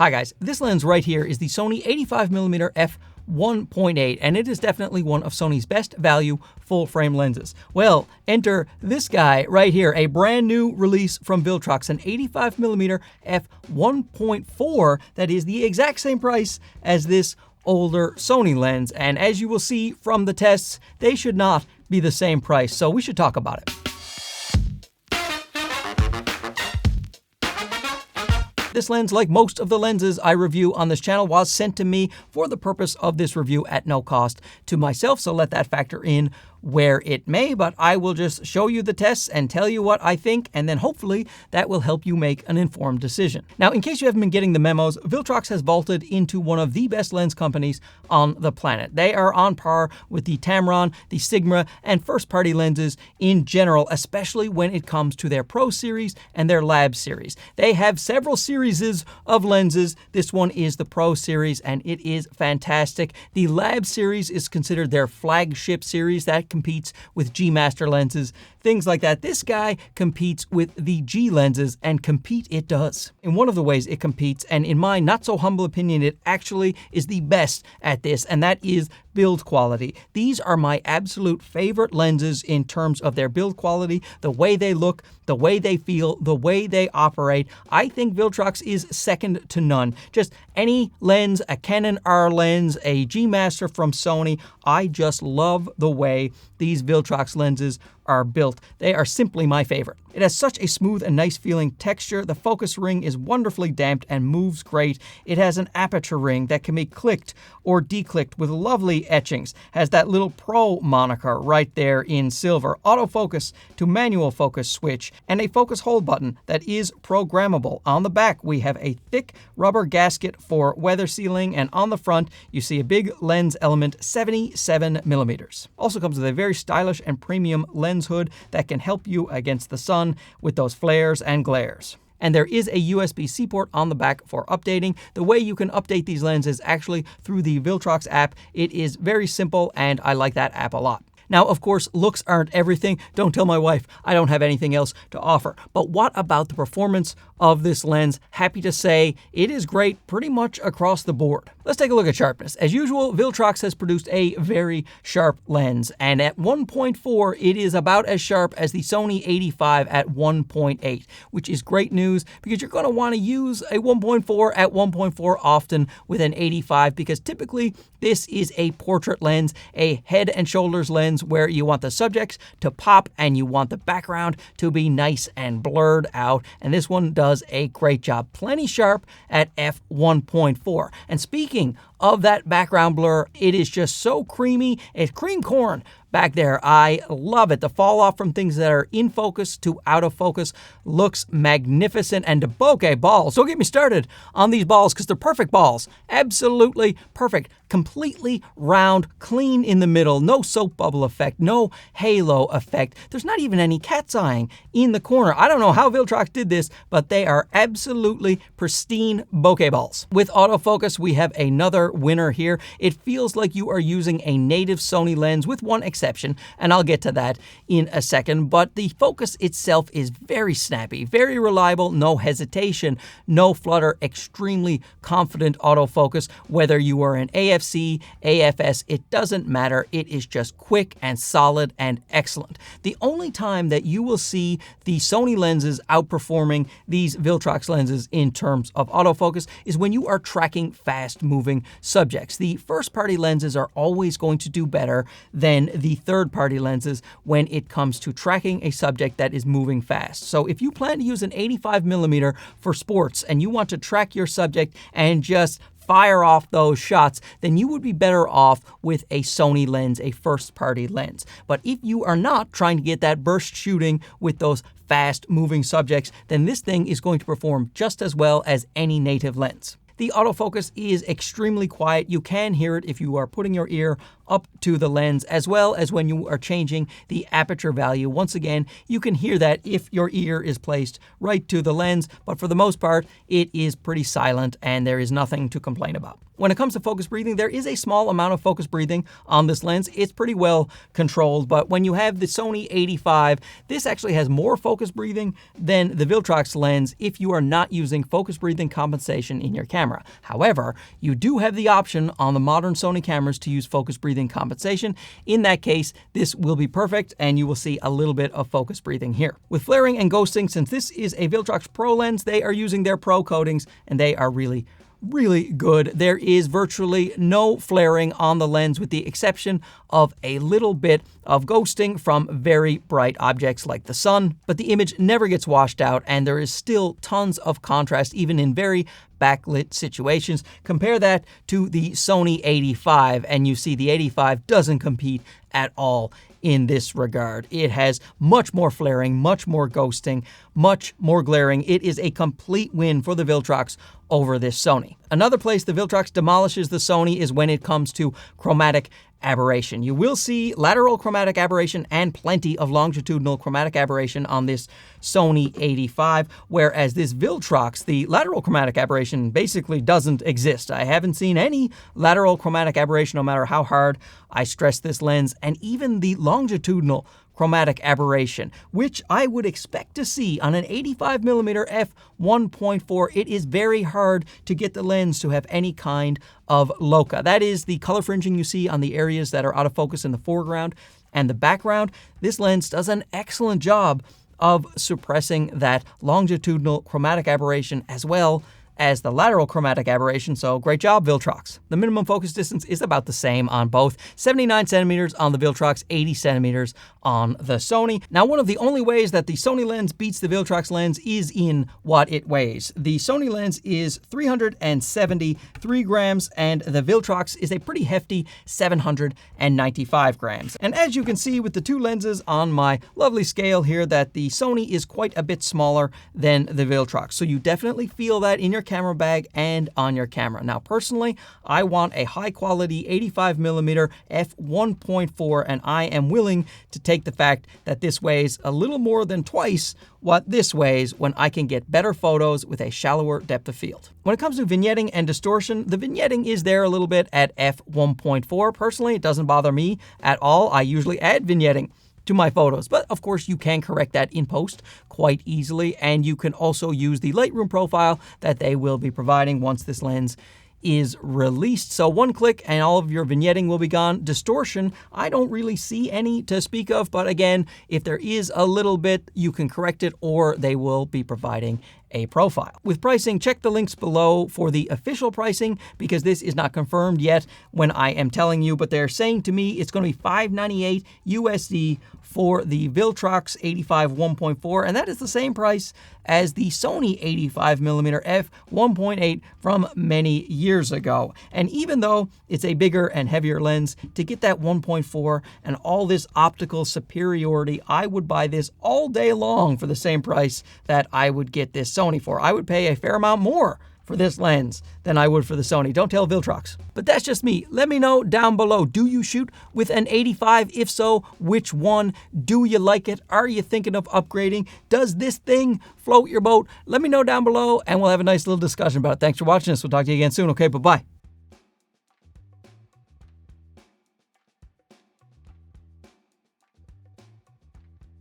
Hi guys, this lens right here is the Sony 85mm f1.8, and it is definitely one of Sony's best value full-frame lenses. Well, enter this guy right here, a brand new release from Viltrox, an 85mm f1.4 that is the exact same price as this older Sony lens, and as you will see from the tests, they should not be the same price, so we should talk about it. This lens, like most of the lenses I review on this channel, was sent to me for the purpose of this review at no cost to myself, so let that factor in where it may, but I will just show you the tests and tell you what I think, and then hopefully that will help you make an informed decision. Now, in case you haven't been getting the memos, Viltrox has vaulted into one of the best lens companies on the planet. They are on par with the Tamron, the Sigma, and first-party lenses in general, especially when it comes to their Pro series and their Lab series. They have several series of lenses. This one is the Pro series, and it is fantastic. The Lab series is considered their flagship series that competes with G Master lenses, things like that. This guy competes with the G lenses, and compete it does. In one of the ways it competes, and in my not so humble opinion, it actually is the best at this, and that is build quality. These are my absolute favorite lenses in terms of their build quality, the way they look, the way they feel, the way they operate. I think Viltrox is second to none. Just any lens, a Canon R lens, a G Master from Sony, I just love the way these Viltrox lenses are built. They are simply my favorite. It has such a smooth and nice feeling texture. The focus ring is wonderfully damped and moves great. It has an aperture ring that can be clicked or declicked with lovely etchings. Has that little Pro moniker right there in silver. Autofocus to manual focus switch, and a focus hold button that is programmable. On the back, we have a thick rubber gasket for weather sealing, and on the front, you see a big lens element, 77mm. Also comes with a very stylish and premium lens hood that can help you against the sun with those flares and glares. And there is a USB-C port on the back for updating. The way you can update these lenses actually through the Viltrox app. It is very simple, and I like that app a lot. Now, of course, looks aren't everything. Don't tell my wife I don't have anything else to offer. But what about the performance of this lens? Happy to say it is great pretty much across the board. Let's take a look at sharpness. As usual, Viltrox has produced a very sharp lens, and at 1.4, it is about as sharp as the Sony 85 at 1.8, which is great news because you're going to want to use a 1.4 at 1.4 often with an 85, because typically this is a portrait lens, a head and shoulders lens where you want the subjects to pop and you want the background to be nice and blurred out, and this one does a great job. Plenty sharp at f1.4. And speaking of that background blur, it is just so creamy. It's cream corn back there. I love it. The fall off from things that are in focus to out of focus looks magnificent. And the bokeh balls, don't get me started on these balls because they're perfect balls. Absolutely perfect. Completely round, clean in the middle, no soap bubble effect, no halo effect. There's not even any cat's eyeing in the corner. I don't know how Viltrox did this, but they are absolutely pristine bokeh balls. With autofocus, we have another winner here. It feels like you are using a native Sony lens with one exception, and I'll get to that in a second, but the focus itself is very snappy, very reliable, no hesitation, no flutter, extremely confident autofocus. Whether you are an AFC, AFS, it doesn't matter. It is just quick and solid and excellent. The only time that you will see the Sony lenses outperforming these Viltrox lenses in terms of autofocus is when you are tracking fast-moving subjects. The first-party lenses are always going to do better than the third-party lenses when it comes to tracking a subject that is moving fast. So if you plan to use an 85mm for sports and you want to track your subject and just fire off those shots, then you would be better off with a Sony lens, a first-party lens. But if you are not trying to get that burst shooting with those fast-moving subjects, then this thing is going to perform just as well as any native lens. The autofocus is extremely quiet. You can hear it if you are putting your ear up to the lens, as well as when you are changing the aperture value. Once again, you can hear that if your ear is placed right to the lens, but for the most part, it is pretty silent and there is nothing to complain about. When it comes to focus breathing, there is a small amount of focus breathing on this lens. It's pretty well controlled, but when you have the Sony 85, this actually has more focus breathing than the Viltrox lens if you are not using focus breathing compensation in your camera. However, you do have the option on the modern Sony cameras to use focus breathing compensation. In that case, this will be perfect and you will see a little bit of focus breathing here. With flaring and ghosting, since this is a Viltrox Pro lens, they are using their Pro coatings and they are really good. There is virtually no flaring on the lens with the exception of a little bit of ghosting from very bright objects like the sun, but the image never gets washed out and there is still tons of contrast even in very backlit situations. Compare that to the Sony 85 and you see the 85 doesn't compete at all in this regard. It has much more flaring, much more ghosting, much more glaring. It is a complete win for the Viltrox over this Sony. Another place the Viltrox demolishes the Sony is when it comes to chromatic aberration. You will see lateral chromatic aberration and plenty of longitudinal chromatic aberration on this Sony 85, whereas this Viltrox, the lateral chromatic aberration basically doesn't exist. I haven't seen any lateral chromatic aberration no matter how hard I stress this lens, and even the longitudinal chromatic aberration, which I would expect to see on an 85mm f1.4. It is very hard to get the lens to have any kind of LOCA. That is the color fringing you see on the areas that are out of focus in the foreground and the background. This lens does an excellent job of suppressing that longitudinal chromatic aberration as well as the lateral chromatic aberration, so great job, Viltrox. The minimum focus distance is about the same on both, 79 centimeters on the Viltrox, 80 centimeters on the Sony. Now, one of the only ways that the Sony lens beats the Viltrox lens is in what it weighs. The Sony lens is 373 grams, and the Viltrox is a pretty hefty 795 grams. And as you can see with the two lenses on my lovely scale here, that the Sony is quite a bit smaller than the Viltrox. So you definitely feel that in your camera bag and on your camera. Now, personally, I want a high quality 85mm f1.4, and I am willing to take the fact that this weighs a little more than twice what this weighs when I can get better photos with a shallower depth of field. When it comes to vignetting and distortion, the vignetting is there a little bit at f1.4. Personally, it doesn't bother me at all. I usually add vignetting to my photos, but of course you can correct that in post quite easily, and you can also use the Lightroom profile that they will be providing once this lens is released. So one click and all of your vignetting will be gone. Distortion, I don't really see any to speak of, but again, if there is a little bit, you can correct it or they will be providing a profile. With pricing, check the links below for the official pricing because this is not confirmed yet when I am telling you, but they're saying to me it's going to be $598 USD for the Viltrox 85 1.4, and that is the same price as the Sony 85mm f1.8 from many years ago. And even though it's a bigger and heavier lens, to get that 1.4 and all this optical superiority, I would buy this all day long for the same price that I would get this Sony for. I would pay a fair amount more for this lens than I would for the Sony. Don't tell Viltrox. But that's just me. Let me know down below. Do you shoot with an 85? If so, which one? Do you like it? Are you thinking of upgrading? Does this thing float your boat? Let me know down below and we'll have a nice little discussion about it. Thanks for watching this. We'll talk to you again soon. Okay, bye-bye.